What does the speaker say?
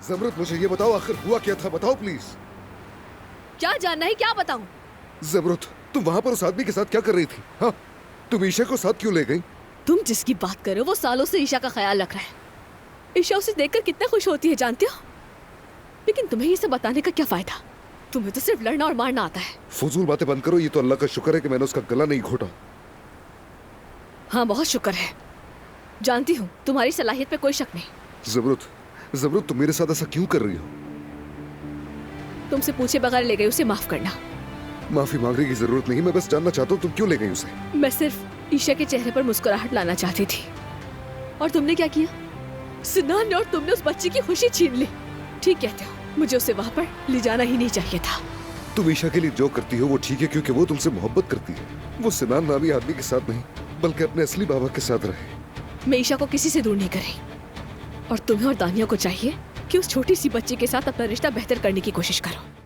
ज़मरुद, मुझे ये बताओ आखिर हुआ क्या था, बताओ प्लीज। क्या जानना है, क्या बताऊं? ज़मरुद, तुम वहां पर उस आदमी के साथ क्या कर रही थी? हाँ, तुम ईशा को साथ क्यों ले गई? तुम जिसकी बात कर रहे हो वो सालों से ईशा का ख्याल रख रहा है। ईशा उसे देखकर कितना खुश होती है जानते हो? लेकिन तुम्हें ये सब बताने का क्या फायदा? तुम्हें तो सिर्फ लड़ना और मारना आता है। फजूल बातें बंद करो। ये तो अल्लाह का शुक्र है कि मैंने उसका गला नहीं घोटा। हाँ, बहुत शुक्र है। जानती हूँ तुम्हारी सलाहियत पे कोई शक नहीं। ज़मरुद, ज़मरुद, तुम मेरे साथ ऐसा क्यों कर रही हो? तुमसे पूछे बगैर ले गई, उसे माफ करना। माफी मांगने की जरूरत नहीं, मैं बस जानना चाहता हूँ तुम क्यों ले गई उसे? मैं सिर्फ ईशा के चेहरे पर मुस्कुराहट लाना चाहती थी। और तुमने क्या किया? सिनान ने और तुमने उस बच्ची की खुशी छीन ली। ठीक कहते हो, मुझे उसे वहाँ पर ले जाना ही नहीं चाहिए था। तुम ईशा के लिए जो करती हो वो ठीक है, क्योंकि वो तुमसे मोहब्बत करती है। वो सिनान नामी आदमी के साथ नहीं, बल्कि अपने असली बाबा के साथ रहे। मैं ईशा को किसी से दूर नहीं कर रही। और तुम्हें और दानिया को चाहिए कि उस छोटी सी बच्ची के साथ अपना रिश्ता बेहतर करने की कोशिश करो।